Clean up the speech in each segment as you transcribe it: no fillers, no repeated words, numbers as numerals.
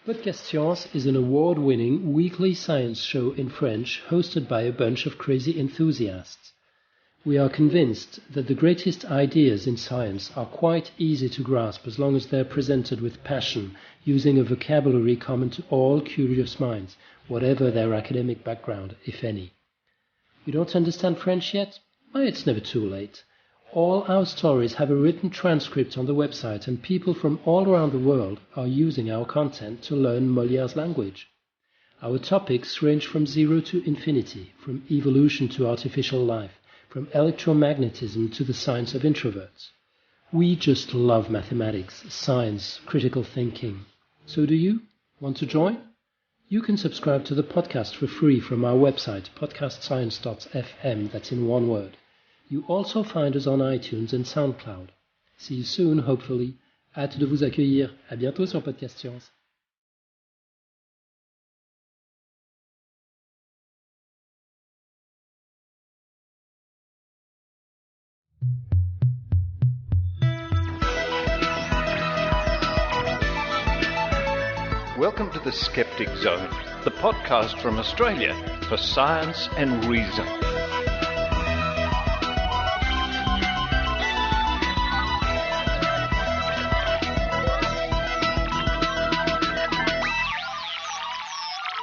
Podcast Science is an award-winning weekly science show in French hosted by a bunch of crazy enthusiasts. We are convinced that the greatest ideas in science are quite easy to grasp as long as they're presented with passion, using a vocabulary common to all curious minds, whatever their academic background, if any. You don't understand French yet? Well, it's never too late. All our stories have a written transcript on the website, and people from all around the world are using our content to learn Molière's language. Our topics range from 0 to infinity, from evolution to artificial life, from electromagnetism to the science of introverts. We just love mathematics, science, critical thinking. So do you? Want to join? You can subscribe to the podcast for free from our website, podcastscience.fm, that's in one word. You also find us on iTunes and SoundCloud. See you soon, hopefully. Hâte de vous accueillir. À bientôt sur Podcast Science. Welcome to the Skeptic Zone, the podcast from Australia for science and reason.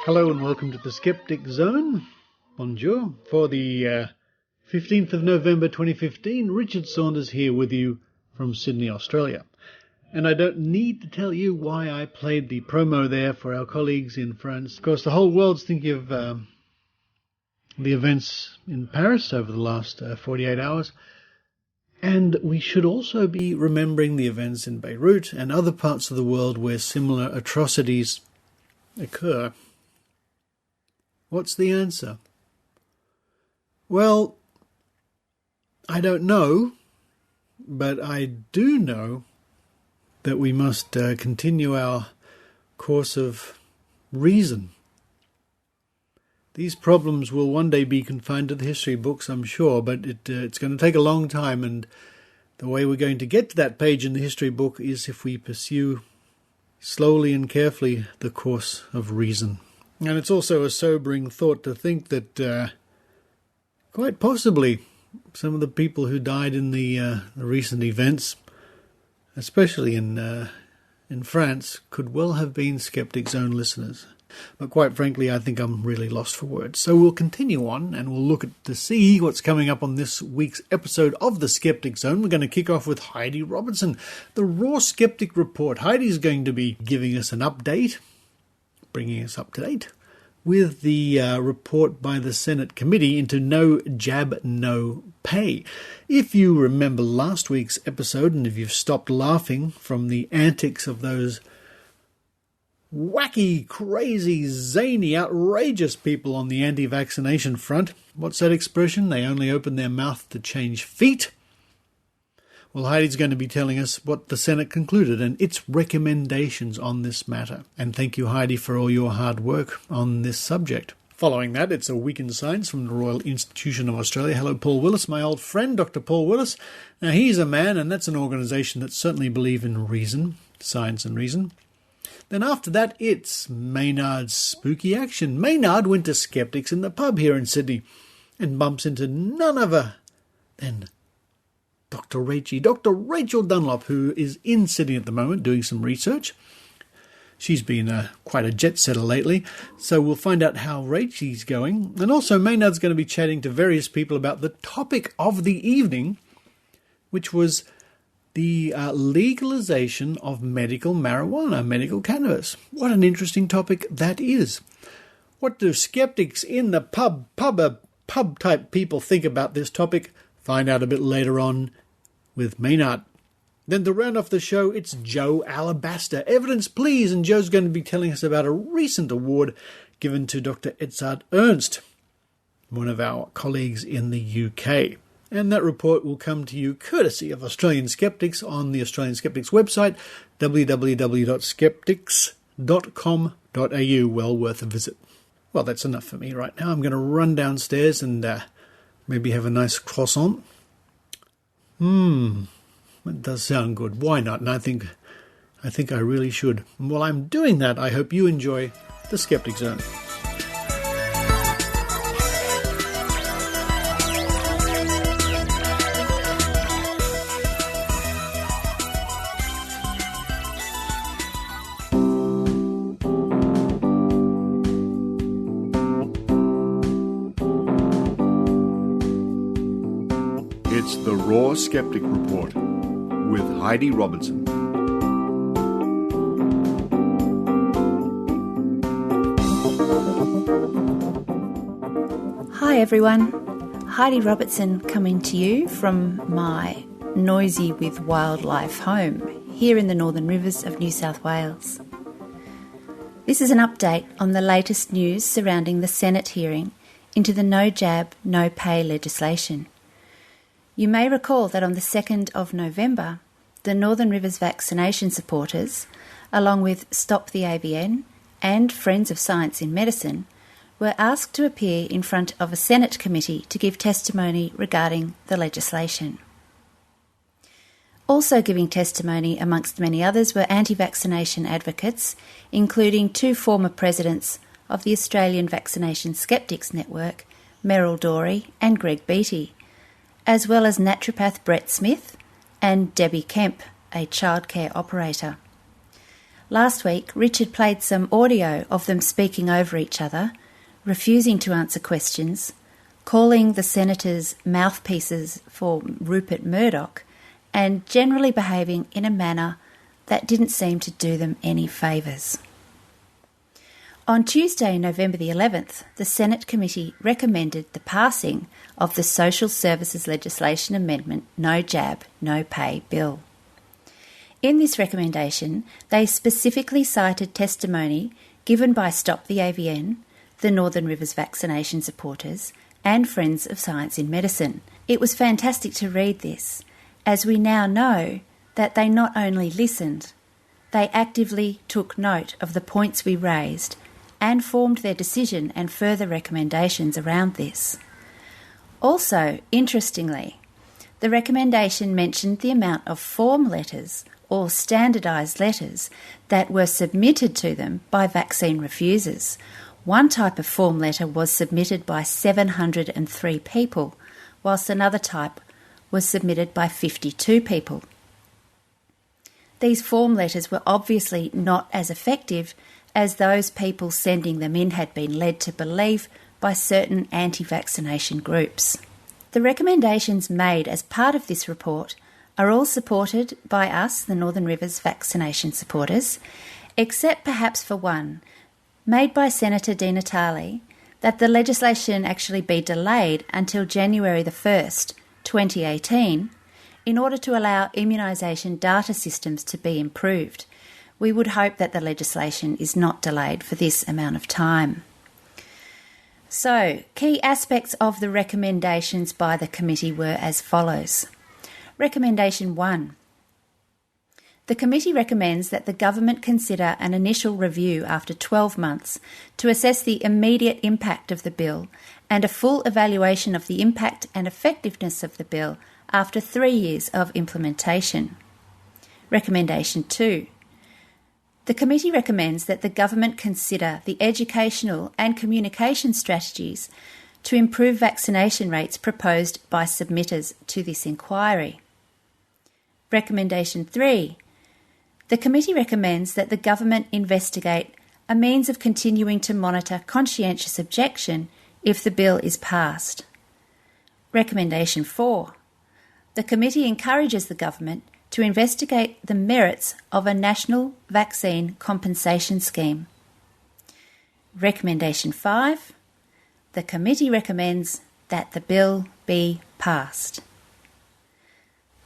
Hello and welcome to the Skeptic Zone. Bonjour. For the 15th of November 2015, Richard Saunders here with you from Sydney, Australia. And I don't need to tell you why I played the promo there for our colleagues in France. Of course, the whole world's thinking of the events in Paris over the last 48 hours. And we should also be remembering the events in Beirut and other parts of the world where similar atrocities occur. What's the answer? Well, I don't know, but I do know that we must continue our course of reason. These problems will one day be confined to the history books, I'm sure, but it's going to take a long time, and the way we're going to get to that page in the history book is if we pursue slowly and carefully the course of reason. And it's also a sobering thought to think that quite possibly some of the people who died in the recent events, especially in France, could well have been Skeptic Zone listeners. But quite frankly, I think I'm really lost for words. So we'll continue on and we'll look to see what's coming up on this week's episode of the Skeptic Zone. We're going to kick off with Heidi Robertson, the Raw Skeptic Report. Heidi's going to be giving us an update, bringing us up to date with the report by the Senate Committee into No Jab, No Pay. If you remember last week's episode, and if you've stopped laughing from the antics of those wacky, crazy, zany, outrageous people on the anti-vaccination front, what's that expression? They only open their mouth to change feet. Well, Heidi's going to be telling us what the Senate concluded and its recommendations on this matter. And thank you, Heidi, for all your hard work on this subject. Following that, it's a Week in Science from the Royal Institution of Australia. Hello, Paul Willis, my old friend, Dr. Paul Willis. Now, he's a man, and that's an organisation that certainly believes in reason, science and reason. Then after that, it's Maynard's spooky action. Maynard went to Skeptics in the pub here in Sydney and bumps into none other than Dr. Rachie, Dr. Rachel Dunlop, who is in Sydney at the moment doing some research. She's been quite a jet setter lately, so we'll find out how Rachie's going. And also Maynard's going to be chatting to various people about the topic of the evening, which was the legalization of medical marijuana, medical cannabis. What an interesting topic that is. What do skeptics in the pub type people think about this topic? Find out a bit later on with Maynard. Then to round off the show, it's Jo Alabaster. Evidence, please. And Jo's going to be telling us about a recent award given to Dr. Edzard Ernst, one of our colleagues in the UK. And that report will come to you courtesy of Australian Skeptics on the Australian Skeptics website, www.skeptics.com.au. Well worth a visit. Well, that's enough for me right now. I'm going to run downstairs and maybe have a nice croissant. That does sound good. Why not? And I think I think I really should. And while I'm doing that, I hope you enjoy the Skeptic Zone. It's the Raw Skeptic Report with Heidi Robertson. Hi everyone, Heidi Robertson coming to you from my noisy with wildlife home here in the Northern Rivers of New South Wales. This is an update on the latest news surrounding the Senate hearing into the no jab, no pay legislation. You may recall that on the 2nd of November, the Northern Rivers vaccination supporters, along with Stop the ABN and Friends of Science in Medicine, were asked to appear in front of a Senate committee to give testimony regarding the legislation. Also giving testimony, amongst many others, were anti-vaccination advocates, including 2 former presidents of the Australian Vaccination Skeptics Network, Merrill Dorey and Greg Beattie, as well as naturopath Brett Smith and Debbie Kemp, a childcare operator. Last week, Richard played some audio of them speaking over each other, refusing to answer questions, calling the senators mouthpieces for Rupert Murdoch, and generally behaving in a manner that didn't seem to do them any favours. On Tuesday, November the 11th, the Senate committee recommended the passing of the Social Services Legislation Amendment No Jab, No Pay Bill. In this recommendation, they specifically cited testimony given by Stop the AVN, the Northern Rivers vaccination supporters, and Friends of Science in Medicine. It was fantastic to read this, as we now know that they not only listened, they actively took note of the points we raised and formed their decision and further recommendations around this. Also, interestingly, the recommendation mentioned the amount of form letters or standardised letters that were submitted to them by vaccine refusers. One type of form letter was submitted by 703 people, whilst another type was submitted by 52 people. These form letters were obviously not as effective as those people sending them in had been led to believe by certain anti-vaccination groups. The recommendations made as part of this report are all supported by us, the Northern Rivers vaccination supporters, except perhaps for one, made by Senator Di Natale, that the legislation actually be delayed until January the 1st, 2018, in order to allow immunisation data systems to be improved. We would hope that the legislation is not delayed for this amount of time. So, key aspects of the recommendations by the committee were as follows. Recommendation 1. The committee recommends that the government consider an initial review after 12 months to assess the immediate impact of the bill and a full evaluation of the impact and effectiveness of the bill after 3 years of implementation. Recommendation 2. The committee recommends that the government consider the educational and communication strategies to improve vaccination rates proposed by submitters to this inquiry. Recommendation 3. The committee recommends that the government investigate a means of continuing to monitor conscientious objection if the bill is passed. Recommendation 4. The committee encourages the government to investigate the merits of a national vaccine compensation scheme. Recommendation 5. The committee recommends that the bill be passed.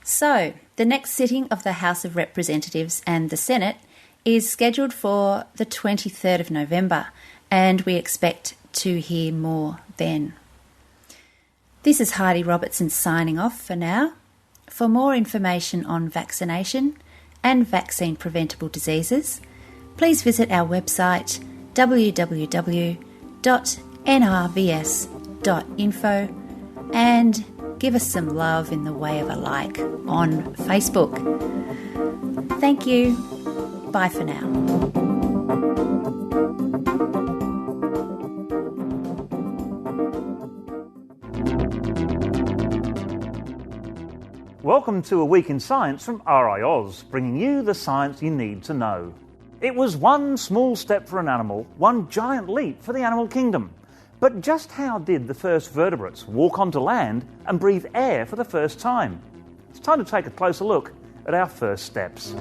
So, the next sitting of the House of Representatives and the Senate is scheduled for the 23rd of November, and we expect to hear more then. This is Heidi Robertson signing off for now. For more information on vaccination and vaccine-preventable diseases, please visit our website www.nrvs.info and give us some love in the way of a like on Facebook. Thank you. Bye for now. Welcome to A Week in Science from RiAus, bringing you the science you need to know. It was one small step for an animal, one giant leap for the animal kingdom. But just how did the first vertebrates walk onto land and breathe air for the first time? It's time to take a closer look at our first steps.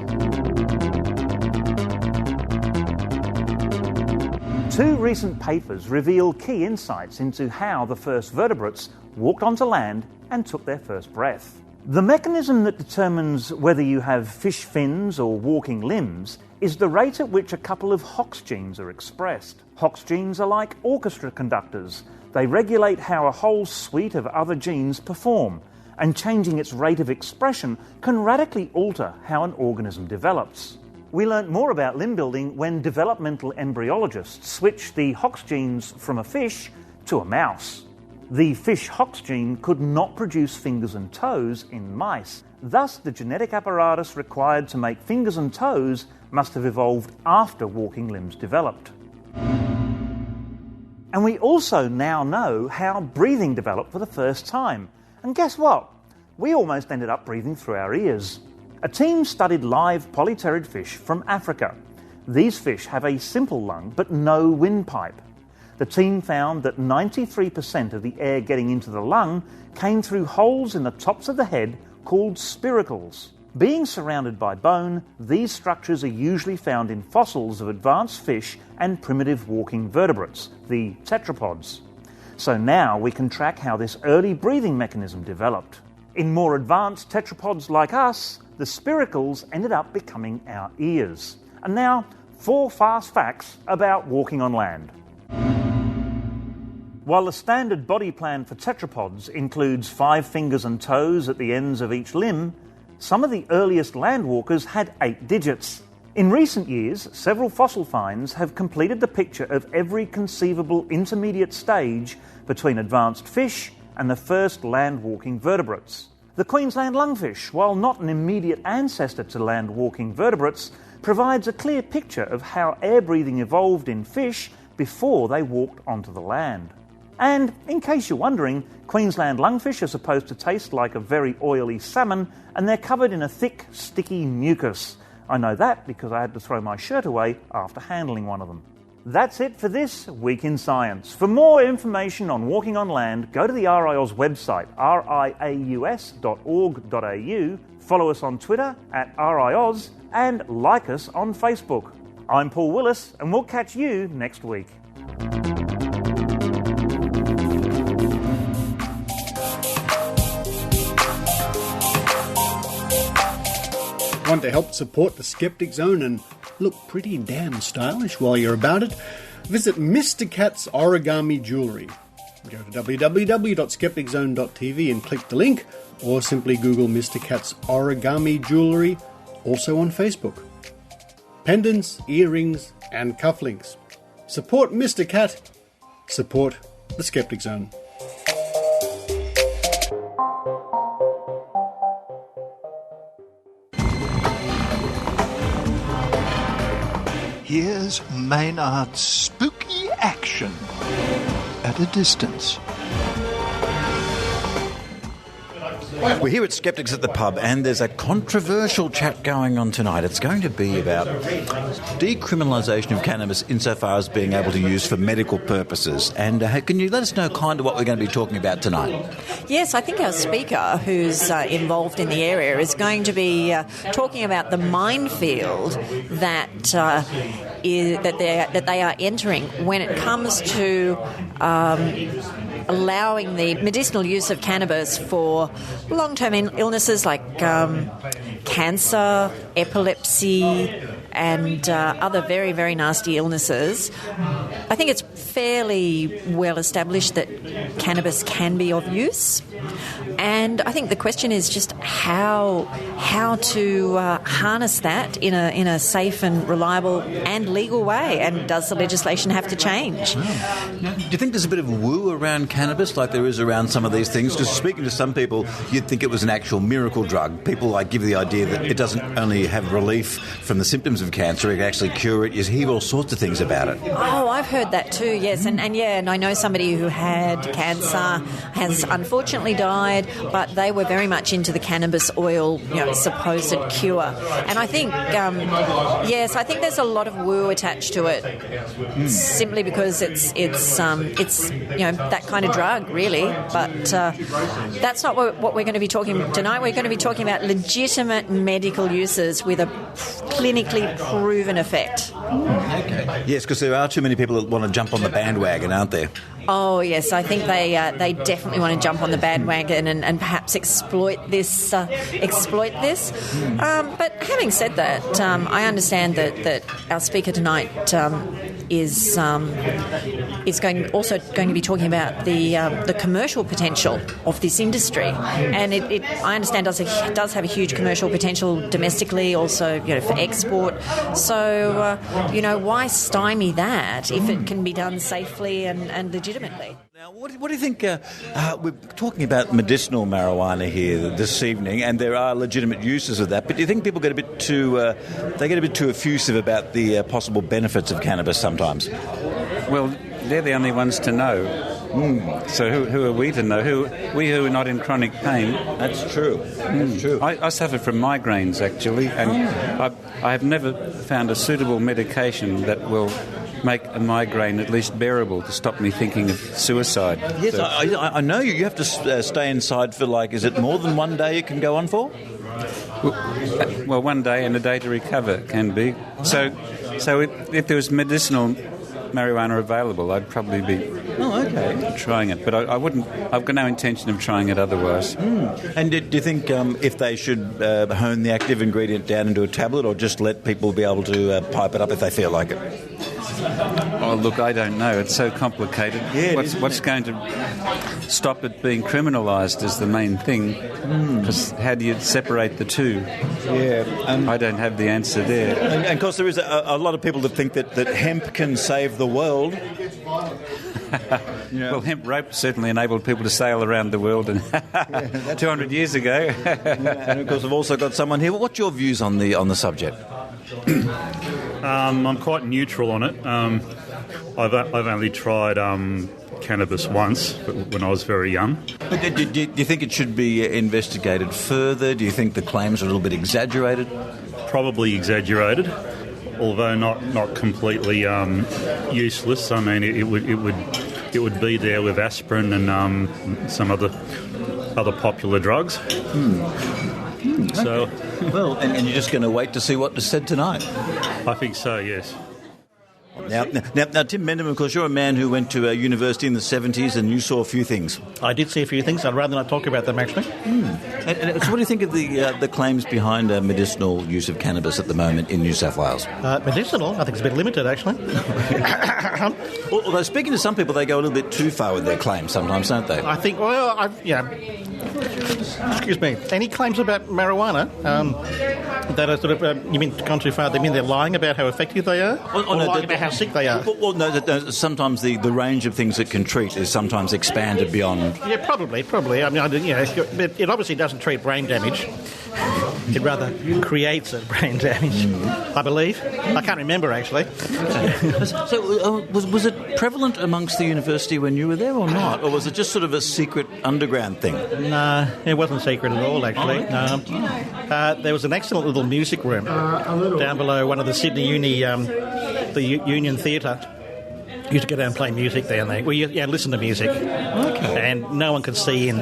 Two recent papers reveal key insights into how the first vertebrates walked onto land and took their first breath. The mechanism that determines whether you have fish fins or walking limbs is the rate at which a couple of Hox genes are expressed. Hox genes are like orchestra conductors. They regulate how a whole suite of other genes perform, and changing its rate of expression can radically alter how an organism develops. We learnt more about limb building when developmental embryologists switched the Hox genes from a fish to a mouse. The fish Hox gene could not produce fingers and toes in mice. Thus, the genetic apparatus required to make fingers and toes must have evolved after walking limbs developed. And we also now know how breathing developed for the first time. And guess what? We almost ended up breathing through our ears. A team studied live polypterid fish from Africa. These fish have a simple lung but no windpipe. The team found that 93% of the air getting into the lung came through holes in the tops of the head called spiracles. Being surrounded by bone, these structures are usually found in fossils of advanced fish and primitive walking vertebrates, the tetrapods. So now we can track how this early breathing mechanism developed. In more advanced tetrapods like us, the spiracles ended up becoming our ears. And now, 4 fast facts about walking on land. While the standard body plan for tetrapods includes 5 fingers and toes at the ends of each limb, some of the earliest landwalkers had 8 digits. In recent years, several fossil finds have completed the picture of every conceivable intermediate stage between advanced fish and the first land-walking vertebrates. The Queensland lungfish, while not an immediate ancestor to land-walking vertebrates, provides a clear picture of how air-breathing evolved in fish before they walked onto the land. And, in case you're wondering, Queensland lungfish are supposed to taste like a very oily salmon, and they're covered in a thick, sticky mucus. I know that because I had to throw my shirt away after handling one of them. That's it for this Week in Science. For more information on walking on land, go to the RiAus website, riaus.org.au, follow us on Twitter @RiAus, and like us on Facebook. I'm Paul Willis, and we'll catch you next week. Want to help support the Skeptic Zone and look pretty damn stylish while you're about it? Visit Mr. Cat's Origami Jewellery. Go to www.skepticzone.tv and click the link, or simply Google Mr. Cat's Origami Jewellery, also on Facebook. Pendants, earrings and cufflinks. Support Mr. Cat. Support the Skeptic Zone. Here's Maynard's spooky action at a distance. We're here at Skeptics at the Pub, and there's a controversial chat going on tonight. It's going to be about decriminalisation of cannabis insofar as being able to use for medical purposes. And can you let us know kind of what we're going to be talking about tonight? Yes, I think our speaker, who's involved in the area, is going to be talking about the minefield that they are entering when it comes to allowing the medicinal use of cannabis for long-term illnesses like cancer, epilepsy, and other very, very nasty illnesses. I think it's fairly well established that cannabis can be of use. And I think the question is just how to harness that in a safe and reliable and legal way. And does the legislation have to change? Now, do you think there's a bit of woo around cannabis like there is around some of these things? Because speaking to some people, you'd think it was an actual miracle drug. People give the idea that it doesn't only have relief from the symptoms of cancer, it can actually cure it. You hear all sorts of things about it. Oh, I've heard that too, yes. And I know somebody who had cancer, has unfortunately died, but they were very much into the cannabis oil, supposed cure. And I think, I think there's a lot of woo attached to it, simply because it's that kind of drug, really. But that's not what we're going to be talking tonight. We're going to be talking about legitimate medical uses with a clinically proven effect. Okay. Yes, because there are too many people that want to jump on the bandwagon, aren't there? Oh, yes, I think they definitely want to jump on the bandwagon and perhaps exploit this. But having said that, I understand that our speaker tonight is going to be talking about the commercial potential of this industry, and it I understand does have a huge commercial potential domestically, also for export. So why stymie that if it can be done safely and legitimately? Now, what do you think? We're talking about medicinal marijuana here this evening, and there are legitimate uses of that. But do you think people get a bit too effusive about the possible benefits of cannabis sometimes? Well, they're the only ones to know. So who are we to know? We who are not in chronic pain. That's true. That's true. I suffer from migraines, actually, and I have never found a suitable medication that will make a migraine at least bearable to stop me thinking of suicide. Yes, so, I know you have to stay inside for, is it more than one day it can go on for? Well, one day and a day to recover can be. So if there was medicinal marijuana available, I'd probably be trying it. But I wouldn't. I've got no intention of trying it otherwise. And do you think if they should hone the active ingredient down into a tablet, or just let people be able to pipe it up if they feel like it? Oh, look, I don't know. It's so complicated. Yeah, what's going to stop it being criminalised is the main thing. Because how do you separate the two? Yeah, I don't have the answer there. And of course, there is a lot of people that think that hemp can save the world. Well, hemp rope certainly enabled people to sail around the world 200 years ago. And of course, I've also got someone here. What's your views on the subject? I'm quite neutral on it. I've only tried cannabis once, but when I was very young. But do you think it should be investigated further? Do you think the claims are a little bit exaggerated? Probably exaggerated, although not completely useless. I mean, it would be there with aspirin and some other popular drugs. So, well, and you're just going to wait to see what is said tonight? I think so, yes. Now, Tim Mendham, of course, you're a man who went to university in the 70s and you saw a few things. I did see a few things. I'd rather not talk about them, actually. And so what do you think of the claims behind medicinal use of cannabis at the moment in New South Wales? Medicinal? I think it's a bit limited, actually. Although, speaking to some people, they go a little bit too far with their claims sometimes, don't they? I think, excuse me, any claims about marijuana that are sort of, you mean gone too far? They mean they're lying about how effective they are? Or lying about how sick they are? Well, no, sometimes the range of things it can treat is sometimes expanded beyond... Yeah, probably. I mean, it obviously doesn't treat brain damage. It rather creates brain damage, I believe. I can't remember, actually. So, was it prevalent amongst the university when you were there or not? Or was it just sort of a secret underground thing? No, it wasn't secret at all, actually. No. There was an excellent little music room down below one of the Sydney Uni, the Union Theatre. You used to go down and play music there, and listen to music. Okay. And no one could see in.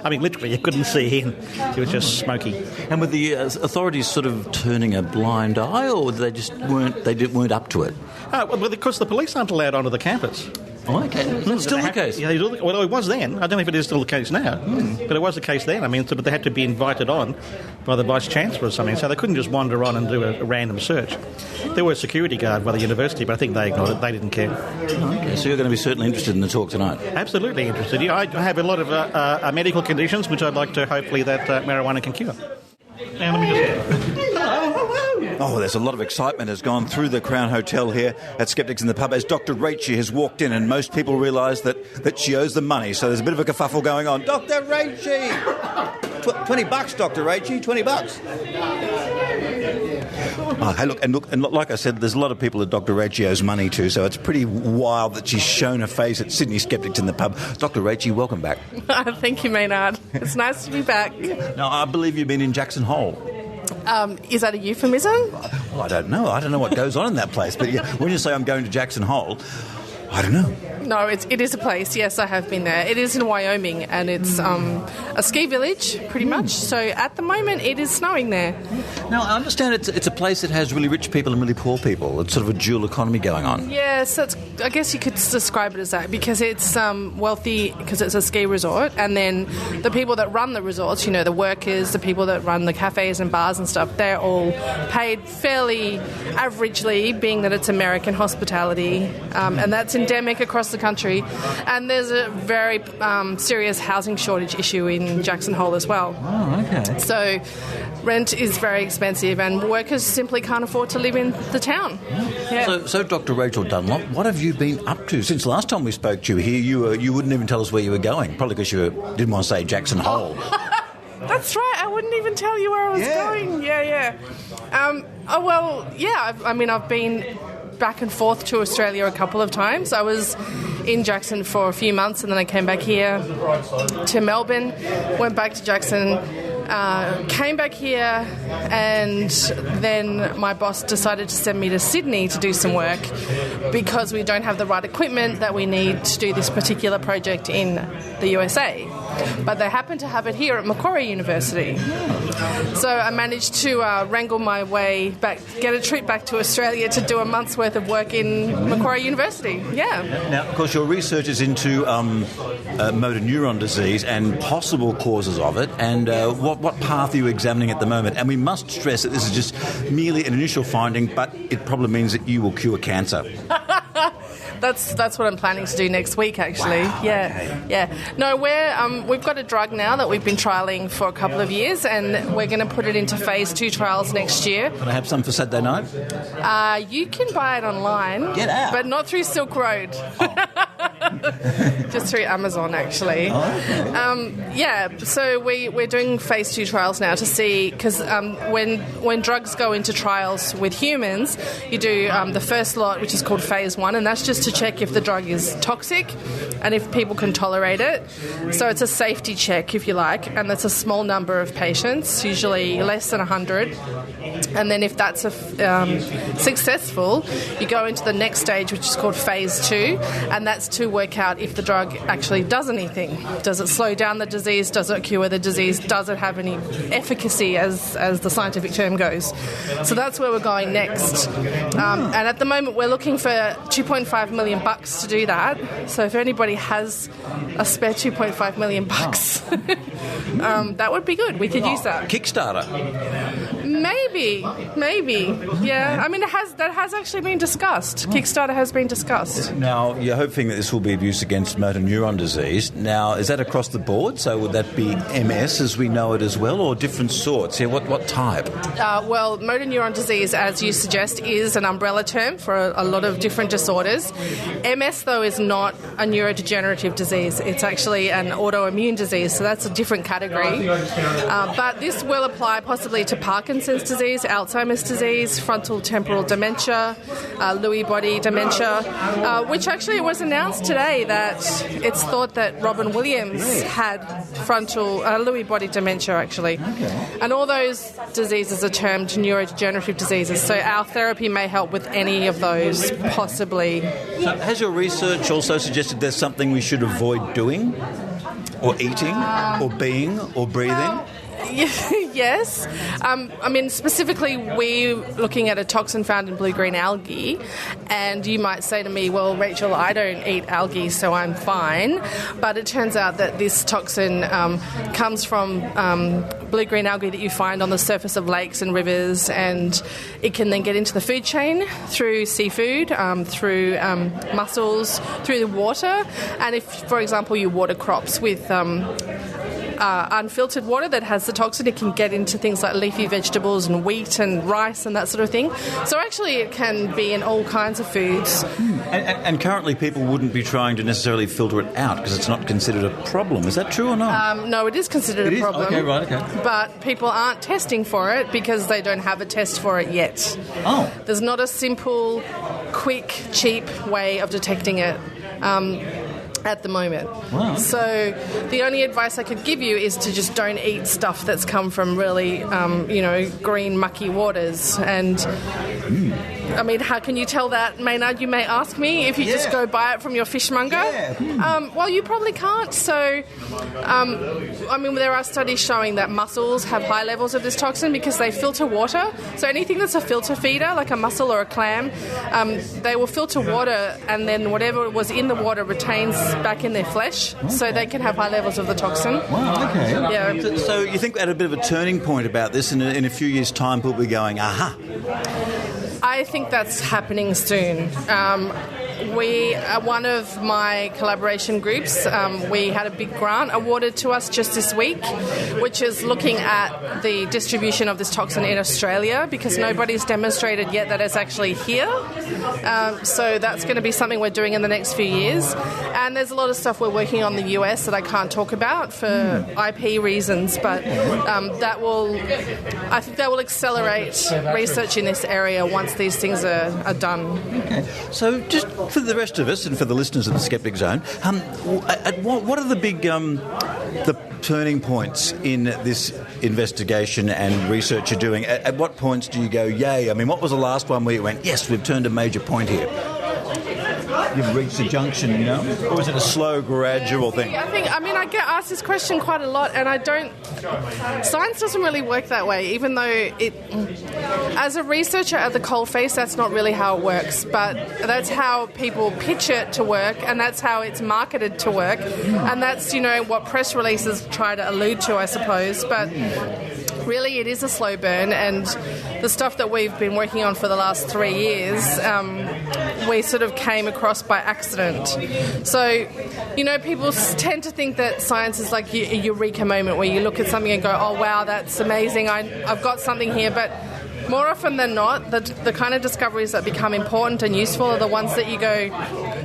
I mean, literally, you couldn't see in. It was just smoky. And were the authorities sort of turning a blind eye, or they just weren't up to it? Well, because the police aren't allowed onto the campus. Oh, okay. That's still the case? Yeah, well, it was then. I don't know if it is still the case now, but it was the case then. I mean, but they had to be invited on by the Vice-Chancellor or something, so they couldn't just wander on and do a random search. There were a security guard by the university, but I think they ignored it. They didn't care. Okay, so you're going to be certainly interested in the talk tonight? Absolutely interested. Yeah, I have a lot of medical conditions which I'd like to hopefully that marijuana can cure. Now, let me just... Oh, there's a lot of excitement has gone through the Crown Hotel here at Skeptics in the Pub as Dr. Rachie has walked in, and most people realise that she owes them money, so there's a bit of a kerfuffle going on. Dr. Rachie! $20, Dr. Rachie, $20. Oh, hey, look, and like I said, there's a lot of people that Dr. Rachie owes money to, so it's pretty wild that she's shown her face at Sydney Skeptics in the Pub. Dr. Rachie, welcome back. Thank you, Maynard. It's nice to be back. Now, I believe you've been in Jackson Hole. Is that a euphemism? Well, I don't know. I don't know what goes on in that place. But yeah, when you say I'm going to Jackson Hole, I don't know. No, it is a place. Yes, I have been there. It is in Wyoming, and it's a ski village, pretty much. So at the moment, it is snowing there. Now, I understand it's a place that has really rich people and really poor people. It's sort of a dual economy going on. Yeah, so I guess you could describe it as that, because it's wealthy because it's a ski resort, and then the people that run the resorts, you know, the workers, the people that run the cafes and bars and stuff, they're all paid fairly averagely, being that it's American hospitality, and that's endemic across the country. And there's a very serious housing shortage issue in Jackson Hole as well. Oh, okay. So rent is very expensive, and workers simply can't afford to live in the town. Yeah. So Dr. Rachel Dunlop, what have you been up to since last time we spoke to you here? You wouldn't even tell us where you were going, probably because you didn't want to say Jackson Hole. That's right. I wouldn't even tell you where I was going. Yeah. I've been back and forth to Australia a couple of times. I was in Jackson for a few months, and then I came back here to Melbourne, went back to Jackson, came back here, and then my boss decided to send me to Sydney to do some work because we don't have the right equipment that we need to do this particular project in the USA. But they happen to have it here at Macquarie University. So I managed to wrangle my way back, get a trip back to Australia to do a month's worth of work in Macquarie University. Yeah. Now, of course, your research is into motor neuron disease and possible causes of it, and what path are you examining at the moment? And we must stress that this is just merely an initial finding, but it probably means that you will cure cancer. That's what I'm planning to do next week, actually. Wow, yeah. No, we've got a drug now that we've been trialling for a couple of years, and we're going to put it into phase 2 trials next year. Can I have some for Saturday night? You can buy it online. Get out. But not through Silk Road. Just through Amazon, actually. Oh, okay. So we're doing phase 2 trials now to see, because when drugs go into trials with humans, you do the first lot, which is called phase 1, and that's just to check if the drug is toxic and if people can tolerate it. So it's a safety check, if you like, and that's a small number of patients, usually less than 100. And then if that's successful, you go into the next stage, which is called phase 2, and that's to work out if the drug actually does anything. Does it slow down the disease? Does it cure the disease? Does it have any efficacy, as the scientific term goes? So that's where we're going next. And at the moment, we're looking for $2.5 million to do that. So if anybody has a spare $2.5 million, that would be good. We could use that. Kickstarter. Maybe. Yeah. I mean, that has actually been discussed. Kickstarter has been discussed. Now, you're hoping that this will be of use against motor neuron disease. Now, is that across the board? So would that be MS as we know it as well, or different sorts? Yeah, what type? Well, motor neuron disease, as you suggest, is an umbrella term for a lot of different disorders. MS, though, is not a neurodegenerative disease. It's actually an autoimmune disease, so that's a different category. But this will apply possibly to Parkinson's disease, Alzheimer's disease, frontal temporal dementia, Lewy body dementia, which actually was announced today that it's thought that Robin Williams had Lewy body dementia, actually. Okay. And all those diseases are termed neurodegenerative diseases, so our therapy may help with any of those, possibly. So has your research also suggested there's something we should avoid doing, or eating, or being, or breathing? Yes. I mean, specifically, we're looking at a toxin found in blue-green algae, and you might say to me, well, Rachel, I don't eat algae, so I'm fine. But it turns out that this toxin comes from blue-green algae that you find on the surface of lakes and rivers, and it can then get into the food chain through seafood, through mussels, through the water. And if, for example, you water crops with unfiltered water that has the toxin, it can get into things like leafy vegetables and wheat and rice and that sort of thing. So actually it can be in all kinds of foods. And currently people wouldn't be trying to necessarily filter it out because it's not considered a problem. Is that true or not? No, it is considered a problem. Okay, right, okay. But people aren't testing for it because they don't have a test for it yet. Oh. There's not a simple, quick, cheap way of detecting it. At the moment. Wow. So the only advice I could give you is to just don't eat stuff that's come from really, green, mucky waters. And, I mean, how can you tell that, Maynard, you may ask me, if you just go buy it from your fishmonger? Yeah. Well, you probably can't. So, I mean, there are studies showing that mussels have high levels of this toxin because they filter water. So anything that's a filter feeder, like a mussel or a clam, they will filter water, and then whatever was in the water retains back in their flesh, so they can have high levels of the toxin. Wow, okay. Yeah. So you think we're at a bit of a turning point about this, and in a few years' time people will be going, aha. I think that's happening soon. One of my collaboration groups, we had a big grant awarded to us just this week, which is looking at the distribution of this toxin in Australia, because nobody's demonstrated yet that it's actually here. So that's going to be something we're doing in the next few years. And there's a lot of stuff we're working on in the US that I can't talk about for IP reasons, but I think that will accelerate research in this area once these things are done. Okay. So just for the rest of us and for the listeners of the Skeptic Zone, what are the big the turning points in this investigation and research you're doing? At what points do you go, yay? I mean, what was the last one where you went, yes, we've turned a major point here? You've reached a junction, you know? Or is it a slow, gradual thing? I get asked this question quite a lot, and science doesn't really work that way, even though as a researcher at the coalface, that's not really how it works, but that's how people pitch it to work, and that's how it's marketed to work, and that's, what press releases try to allude to, I suppose, but really it is a slow burn, and the stuff that we've been working on for the last 3 years, we sort of came across by accident. So, people tend to think that science is like a eureka moment where you look at something and go, oh wow, that's amazing, I've got something here, but more often than not, the kind of discoveries that become important and useful are the ones that you go,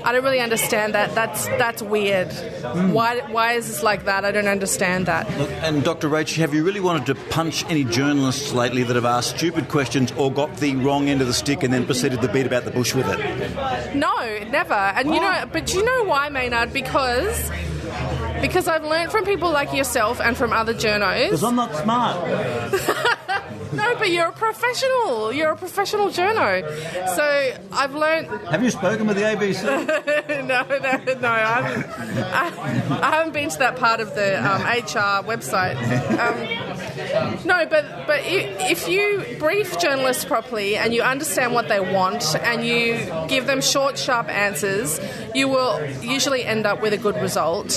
I don't really understand that. That's weird. Why is this like that? I don't understand that. Look, and Dr. Rachie, have you really wanted to punch any journalists lately that have asked stupid questions or got the wrong end of the stick and then proceeded to beat about the bush with it? No, never. And but you know why, Maynard? Because I've learned from people like yourself and from other journos. Because I'm not smart. No, but you're a professional. You're a professional journo. So I've learned... Have you spoken with the ABC? No, I haven't been to that part of the HR website. No, but if you brief journalists properly and you understand what they want and you give them short, sharp answers, you will usually end up with a good result.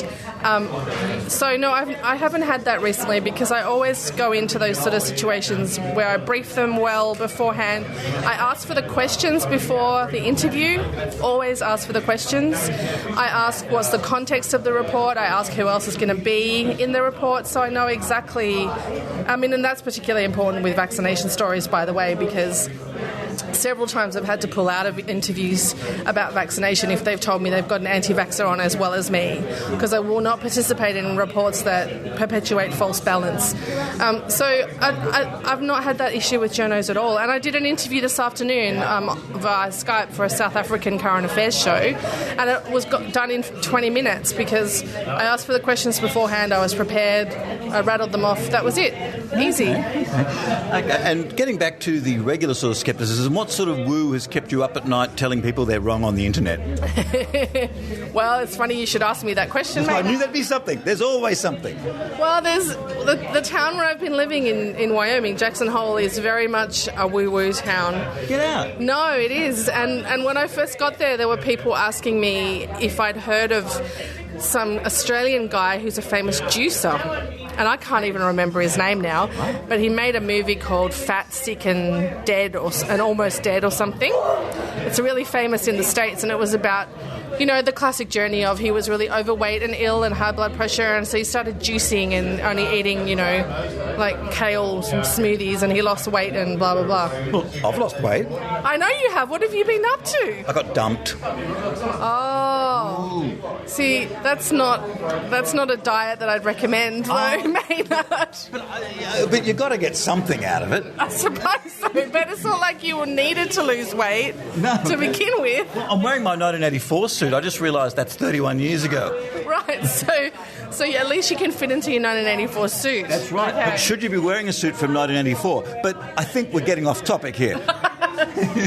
So no, I haven't had that recently, because I always go into those sort of situations where I brief them well beforehand. I ask for the questions before the interview, always ask for the questions. I ask what's the context of the report, I ask who else is going to be in the report, so I know exactly. And that's particularly important with vaccination stories, by the way, because several times I've had to pull out of interviews about vaccination if they've told me they've got an anti-vaxxer on as well as me, because I will not participate in reports that perpetuate false balance. So I've not had that issue with journos at all. And I did an interview this afternoon via Skype for a South African current affairs show, and it was done in 20 minutes because I asked for the questions beforehand, I was prepared, I rattled them off, that was it. Easy. Okay. And getting back to the regular sort of scepticism, what sort of woo has kept you up at night telling people they're wrong on the internet? Well, it's funny you should ask me that question, mate. I knew there'd be something. There's always something. Well, there's the town where I've been living in Wyoming, Jackson Hole, is very much a woo-woo town. Get out. No, it is. And when I first got there were people asking me if I'd heard of some Australian guy who's a famous juicer. And I can't even remember his name now, but he made a movie called Fat, Sick and Dead and Almost Dead or something. It's really famous in the States, and it was about, the classic journey of he was really overweight and ill and high blood pressure, and so he started juicing and only eating, like kale and smoothies, and he lost weight and blah, blah, blah. Well, I've lost weight. I know you have. What have you been up to? I got dumped. Oh. Ooh. See, that's not a diet that I'd recommend, though, Maynard. But you've got to get something out of it. I suppose so, but it's not like you needed to lose weight to begin with. Well, I'm wearing my 1984 suit. I just realised that's 31 years ago. Right, so at least you can fit into your 1984 suit. That's right. Okay. But should you be wearing a suit from 1984? But I think we're getting off topic here.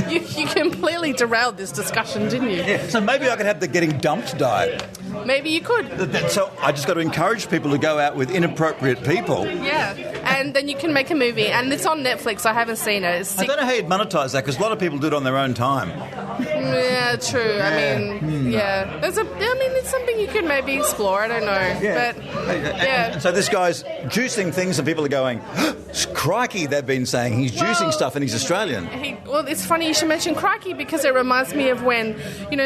You completely derailed this discussion, didn't you? Yeah, so maybe I could have the getting dumped diet. Maybe you could. So I just got to encourage people to go out with inappropriate people. Yeah, and then you can make a movie, and it's on Netflix. I haven't seen it. I don't know how you'd monetise that, because a lot of people do it on their own time. Yeah, true. Yeah. I mean, yeah. It's something you could maybe explore. I don't know. Yeah. But, yeah. So this guy's juicing things, and people are going, crikey, they've been saying he's juicing stuff and he's Australian. Well, it's funny you should mention crikey, because it reminds me of when,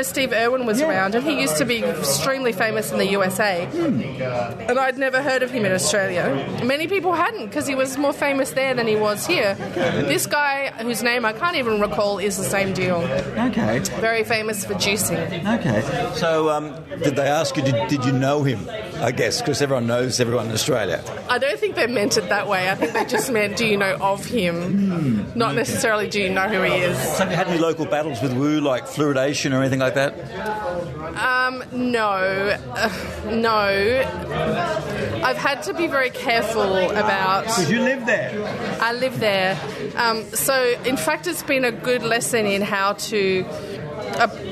Steve Irwin was around, and he used to be extremely famous in the USA. And I'd never heard of him in Australia. Many people hadn't, because he was more famous there than he was here. This guy, whose name I can't even recall, is the same deal. Okay. Very famous for juicing. Okay. So did they ask you, did you know him, I guess, because everyone knows everyone in Australia? I don't think they meant it that way. I think they just meant, do you know of him? Not necessarily, do you know who he is? So have you had any local battles with woo, like fluoridation or anything like that? No. I've had to be very careful about... Because you live there. I live there. So, in fact, it's been a good lesson in how to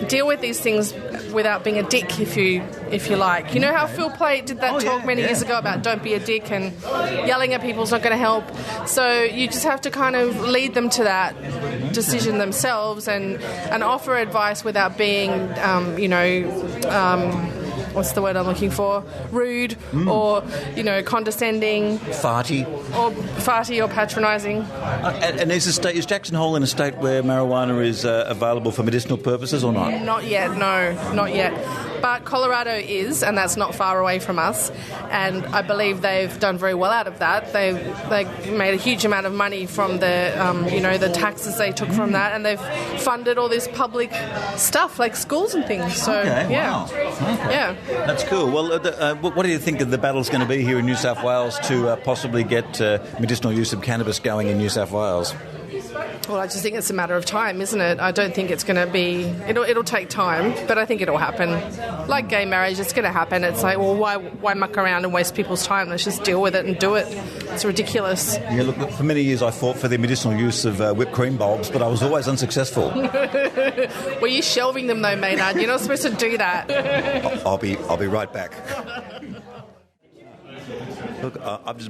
deal with these things without being a dick, if you like. You know how Phil Plait did that talk many years ago about don't be a dick, and yelling at people's not going to help. So you just have to kind of lead them to that decision themselves and offer advice without being, what's the word I'm looking for? Rude or, condescending. Farty or patronising. And is Jackson Hole in a state where marijuana is available for medicinal purposes or not? Not yet, no, not yet. But Colorado is, and that's not far away from us. And I believe they've done very well out of that. They made a huge amount of money from the taxes they took from that, and they've funded all this public stuff like schools and things. So Wow. Okay. Yeah. That's cool. Well, what do you think of the battle's going to be here in New South Wales to possibly get medicinal use of cannabis going in New South Wales? Well, I just think it's a matter of time, isn't it? I don't think it's going to be... It'll take time, but I think it'll happen. Like gay marriage, it's going to happen. It's like, well, why muck around and waste people's time? Let's just deal with it and do it. It's ridiculous. Yeah, look, for many years I fought for the medicinal use of whipped cream bulbs, but I was always unsuccessful. Were you shelving them though, Maynard? You're not supposed to do that. I'll be right back. Look,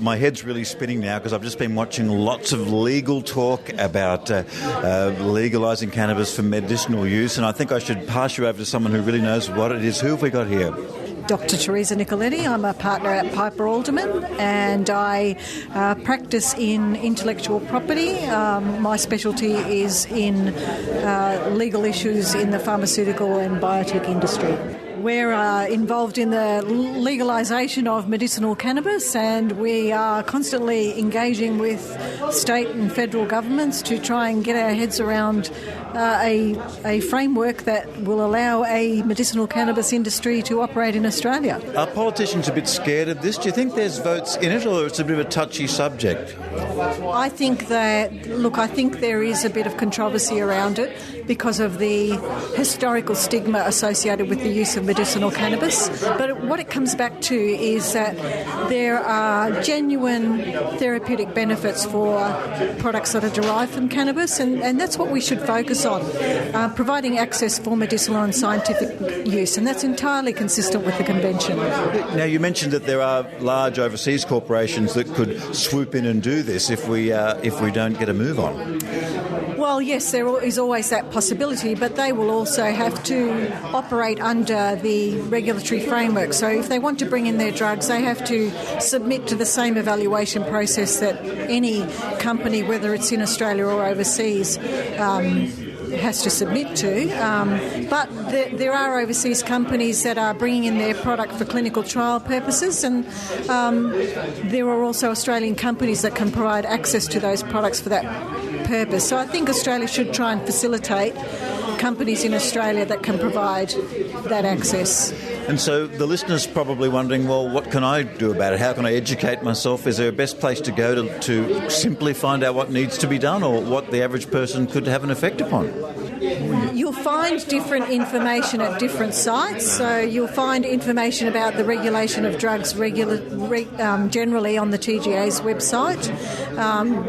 my head's really spinning now because I've just been watching lots of legal talk about legalising cannabis for medicinal use, and I think I should pass you over to someone who really knows what it is. Who have we got here? Dr. Teresa Nicoletti. I'm a partner at Piper Alderman, and I practice in intellectual property. My specialty is in legal issues in the pharmaceutical and biotech industry. We're involved in the legalisation of medicinal cannabis, and we are constantly engaging with state and federal governments to try and get our heads around a framework that will allow a medicinal cannabis industry to operate in Australia. Are politicians a bit scared of this? Do you think there's votes in it, or it's a bit of a touchy subject? I think there is a bit of controversy around it because of the historical stigma associated with the use of medicinal cannabis. But what it comes back to is that there are genuine therapeutic benefits for products that are derived from cannabis, and that's what we should focus on, providing access for medicinal and scientific use, and that's entirely consistent with the convention. Now, you mentioned that there are large overseas corporations that could swoop in and do this if we don't get a move on. Well, yes, there is always that possibility, but they will also have to operate under the regulatory framework. So if they want to bring in their drugs, they have to submit to the same evaluation process that any company, whether it's in Australia or overseas, has to submit to. But there are overseas companies that are bringing in their product for clinical trial purposes, and there are also Australian companies that can provide access to those products for that purpose. So I think Australia should try and facilitate companies in Australia that can provide that access. And so the listener's probably wondering, well, what can I do about it? How can I educate myself? Is there a best place to go to simply find out what needs to be done or what the average person could have an effect upon? You'll find different information at different sites. So you'll find information about the regulation of drugs generally on the TGA's website.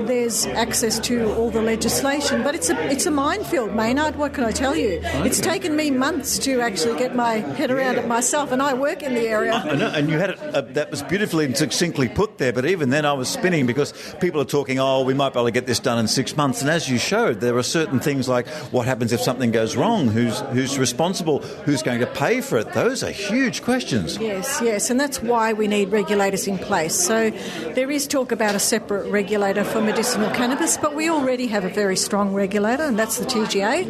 There's access to all the legislation, but it's a minefield, Maynard. What can I tell you? Okay. It's taken me months to actually get my head around it myself, and I work in the area. I know, and you had it, that was beautifully and succinctly put there, but even then I was spinning because people are talking, we might be able to get this done in 6 months, and as you showed, there are certain things like what happens if something goes wrong, who's responsible, who's going to pay for it. Those are huge questions. Yes, and that's why we need regulators in place. So there is talk about a separate regulator for medicinal cannabis, but we already have a very strong regulator, and that's the TGA,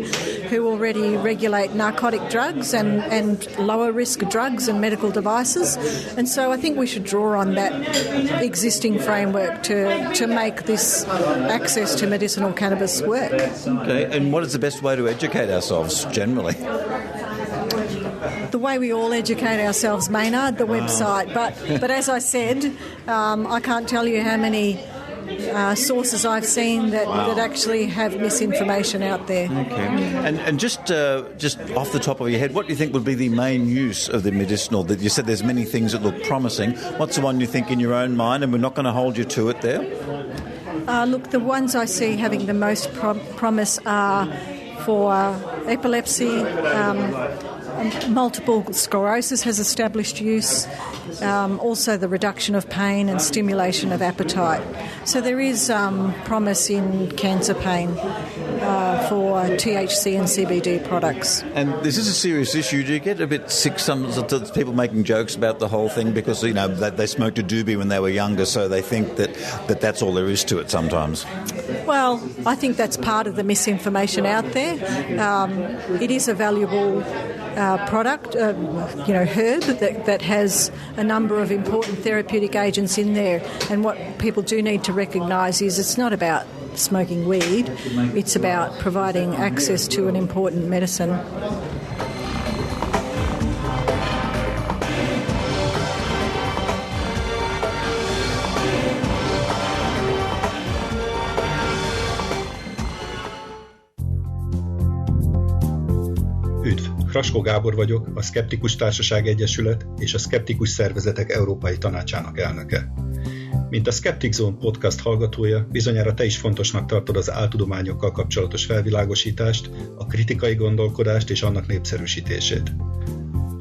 who already regulate narcotic drugs and lower risk drugs and medical devices. And so I think we should draw on that existing framework to make this access to medicinal cannabis work. Okay, and what is the best way to educate ourselves generally? The way we all educate ourselves, Maynard, the website. But as I said, I can't tell you how many sources I've seen that actually have misinformation out there. Okay. And just off the top of your head, what do you think would be the main use of the medicinal? That you said there's many things that look promising. What's the one you think in your own mind? And we're not going to hold you to it there. Look, the ones I see having the most promise are for epilepsy. Multiple sclerosis has established use, also the reduction of pain and stimulation of appetite. So there is promise in cancer pain for THC and CBD products. And this is a serious issue. Do you get a bit sick, some people making jokes about the whole thing because, they smoked a doobie when they were younger, so they think that's all there is to it sometimes? Well, I think that's part of the misinformation out there. It is a valuable product, herb that has a number of important therapeutic agents in there. And what people do need to recognise is it's not about smoking weed, it's about providing access to an important medicine. Raskó Gábor vagyok, a Skeptikus Társaság Egyesület és a Skeptikus Szervezetek Európai Tanácsának elnöke. Mint a Skeptic Zone podcast hallgatója, bizonyára te is fontosnak tartod az áltudományokkal kapcsolatos felvilágosítást, a kritikai gondolkodást és annak népszerűsítését.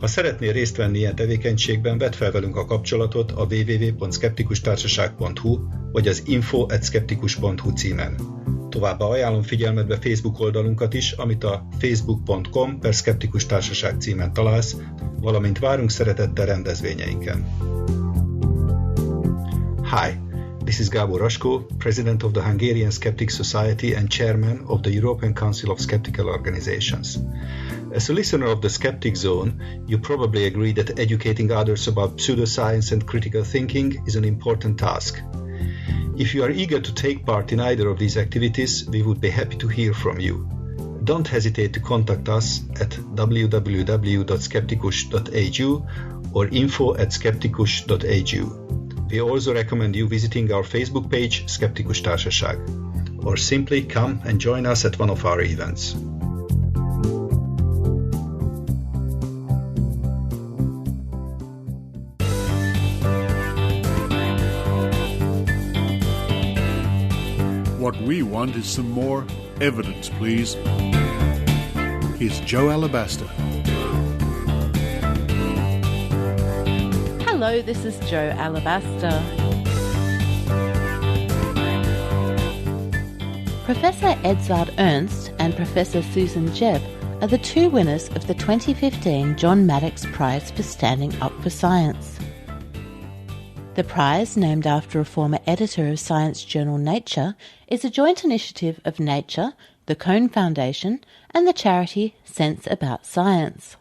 Ha szeretnél részt venni ilyen tevékenységben, vedd fel velünk a kapcsolatot a www.skeptikustarsaság.hu vagy az info@skeptikus.hu címen. Továbbá ajánlom figyelmetbe Facebook oldalunkat is, amit a facebook.com/Skeptikus Társaság címen találsz, valamint várunk szeretettel rendezvényeinken. Hi, this is Gábor Raskó, President of the Hungarian Skeptic Society and Chairman of the European Council of Skeptical Organizations. As a listener of the Skeptic Zone, you probably agree that educating others about pseudoscience and critical thinking is an important task. If you are eager to take part in either of these activities, we would be happy to hear from you. Don't hesitate to contact us at www.skeptikus.hu or info@skeptikus.hu. We also recommend you visiting our Facebook page, Skeptikus Társaság, or simply come and join us at one of our events. we want is some more evidence, please. Here's Jo Alabaster. Hello, this is Jo Alabaster. Professor Edzard Ernst and Professor Susan Jebb are the two winners of the 2015 John Maddox Prize for Standing Up for Science. The prize, named after a former editor of science journal Nature, is a joint initiative of Nature, the Cone Foundation, and the charity Sense About Science.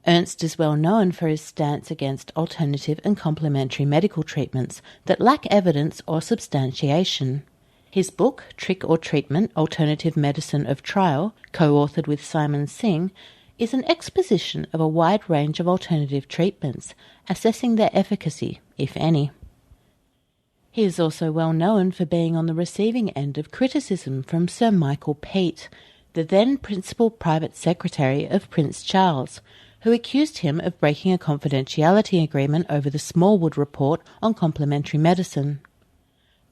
Ernst is well known for his stance against alternative and complementary medical treatments that lack evidence or substantiation. His book, Trick or Treatment, Alternative Medicine of Trial, co-authored with Simon Singh, is an exposition of a wide range of alternative treatments, assessing their efficacy, if any. He is also well known for being on the receiving end of criticism from Sir Michael Peet, the then Principal Private Secretary of Prince Charles, who accused him of breaking a confidentiality agreement over the Smallwood Report on complementary medicine.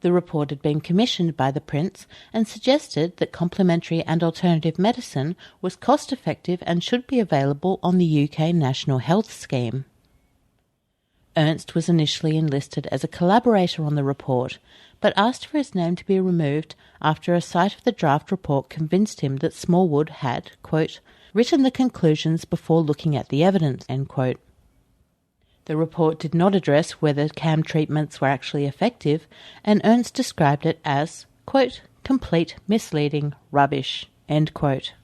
The report had been commissioned by the Prince and suggested that complementary and alternative medicine was cost-effective and should be available on the UK National Health Scheme. Ernst was initially enlisted as a collaborator on the report, but asked for his name to be removed after a sight of the draft report convinced him that Smallwood had, quote, written the conclusions before looking at the evidence, end quote. The report did not address whether CAM treatments were actually effective, and Ernst described it as, quote, complete misleading rubbish, end quote.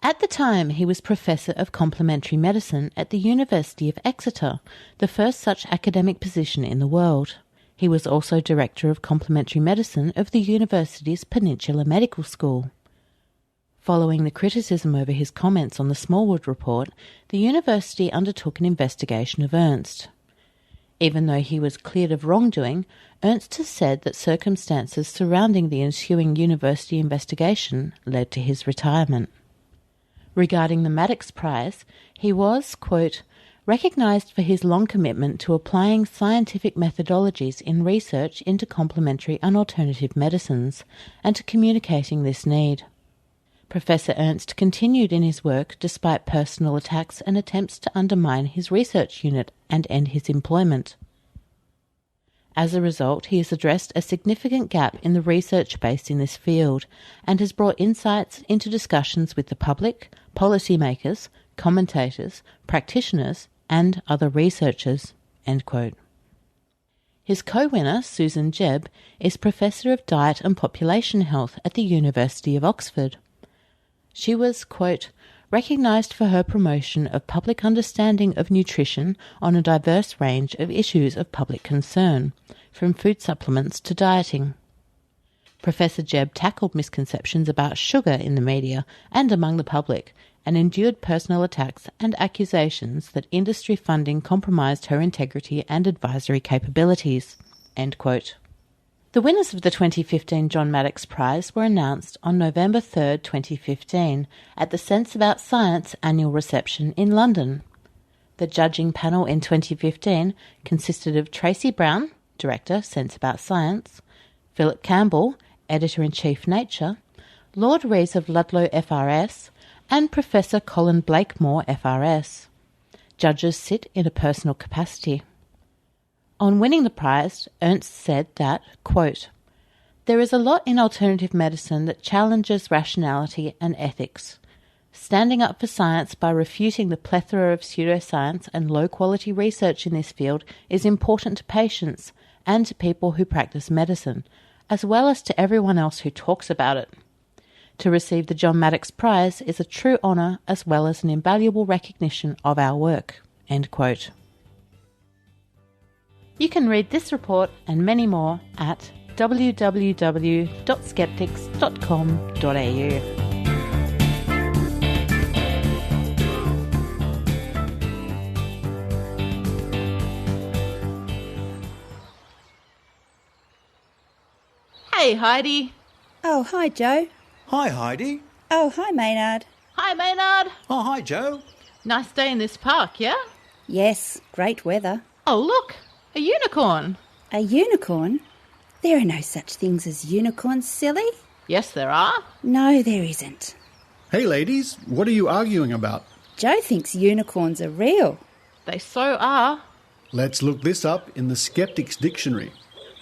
At the time, he was Professor of Complementary Medicine at the University of Exeter, the first such academic position in the world. He was also Director of Complementary Medicine of the university's Peninsula Medical School. Following the criticism over his comments on the Smallwood Report, the university undertook an investigation of Ernst. Even though he was cleared of wrongdoing, Ernst has said that circumstances surrounding the ensuing university investigation led to his retirement. Regarding the Maddox Prize, he was, quote, recognised for his long commitment to applying scientific methodologies in research into complementary and alternative medicines, and to communicating this need. Professor Ernst continued in his work despite personal attacks and attempts to undermine his research unit and end his employment. As a result, he has addressed a significant gap in the research base in this field and has brought insights into discussions with the public, policymakers, commentators, practitioners, and other researchers, end quote. His co-winner, Susan Jebb, is Professor of Diet and Population Health at the University of Oxford. She was, quote, recognised for her promotion of public understanding of nutrition on a diverse range of issues of public concern, from food supplements to dieting. Professor Jebb tackled misconceptions about sugar in the media and among the public, and endured personal attacks and accusations that industry funding compromised her integrity and advisory capabilities, end quote. The winners of the 2015 John Maddox Prize were announced on November 3, 2015, at the Sense About Science annual reception in London. The judging panel in 2015 consisted of Tracy Brown, Director, Sense About Science, Philip Campbell, Editor-in-Chief, Nature, Lord Rees of Ludlow FRS, and Professor Colin Blakemore FRS. Judges sit in a personal capacity. On winning the prize, Ernst said that, quote, there is a lot in alternative medicine that challenges rationality and ethics. Standing up for science by refuting the plethora of pseudoscience and low-quality research in this field is important to patients and to people who practice medicine, as well as to everyone else who talks about it. To receive the John Maddox Prize is a true honour as well as an invaluable recognition of our work, end quote. You can read this report and many more at www.skeptics.com.au. Hey, Heidi. Oh, hi, Jo. Hi, Heidi. Oh, hi, Maynard. Hi, Maynard. Oh, hi, Jo. Nice day in this park, yeah? Yes, great weather. Oh, look, a unicorn. A unicorn? There are no such things as unicorns, silly. Yes, there are. No, there isn't. Hey, ladies, what are you arguing about? Jo thinks unicorns are real. They so are. Let's look this up in the Skeptics Dictionary.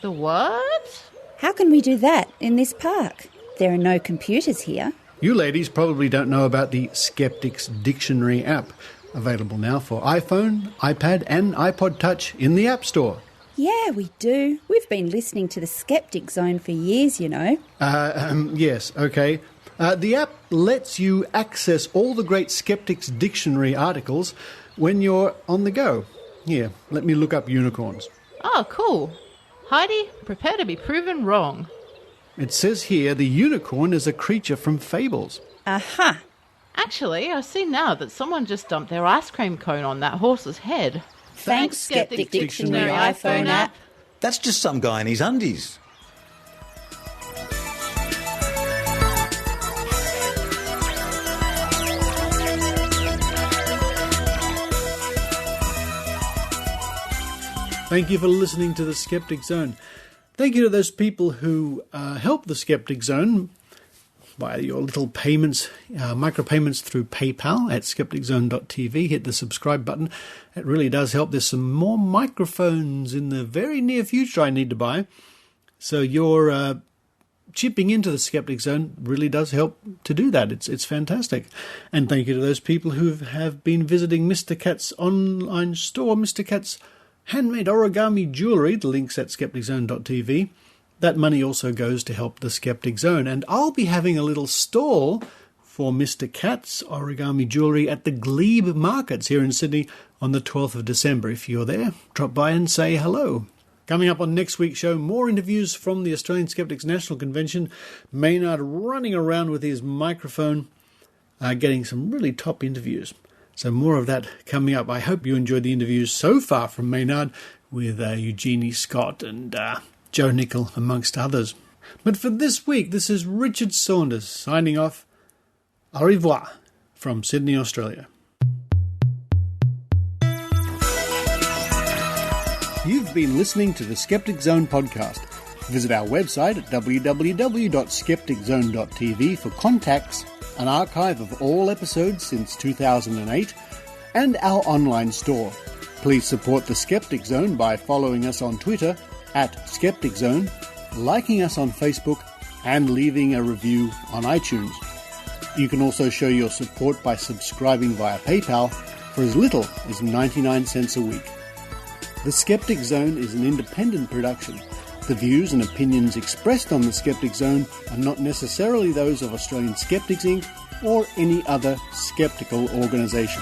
The what? How can we do that in this park? There are no computers here. You ladies probably don't know about the Skeptics Dictionary app, available now for iPhone, iPad and iPod Touch in the App Store. Yeah, we do. We've been listening to the Skeptic Zone for years, you know. Yes, okay. The app lets you access all the great Skeptics Dictionary articles when you're on the go. Here, let me look up unicorns. Oh, cool. Heidi, prepare to be proven wrong. It says here the unicorn is a creature from fables. Aha. Actually, I see now that someone just dumped their ice cream cone on that horse's head. Thanks, Skeptic Dictionary iPhone app. That's just some guy in his undies. Thank you for listening to the Skeptic Zone. Thank you to those people who help the Skeptic Zone by your little payments, micropayments through PayPal at skepticzone.tv. Hit the subscribe button. It really does help. There's some more microphones in the very near future I need to buy. So your chipping into the Skeptic Zone really does help to do that. It's fantastic. And thank you to those people who have been visiting Mr. Cat's online store, Mr. Cat's handmade origami jewellery. The link's at skepticzone.tv. That money also goes to help the Skeptic Zone. And I'll be having a little stall for Mr. Cat's origami jewellery at the Glebe Markets here in Sydney on the 12th of December. If you're there, drop by and say hello. Coming up on next week's show, more interviews from the Australian Skeptics National Convention. Maynard running around with his microphone, getting some really top interviews. So more of that coming up. I hope you enjoyed the interviews so far from Maynard with Eugenie Scott and Joe Nicol, amongst others. But for this week, this is Richard Saunders signing off. Au revoir from Sydney, Australia. You've been listening to the Skeptic Zone podcast. Visit our website at www.skepticzone.tv for contacts, an archive of all episodes since 2008, and our online store. Please support the Skeptic Zone by following us on Twitter at Skeptic Zone, liking us on Facebook, and leaving a review on iTunes. You can also show your support by subscribing via PayPal for as little as 99 cents a week. The Skeptic Zone is an independent production. The views and opinions expressed on the Skeptic Zone are not necessarily those of Australian Skeptics Inc. or any other skeptical organisation.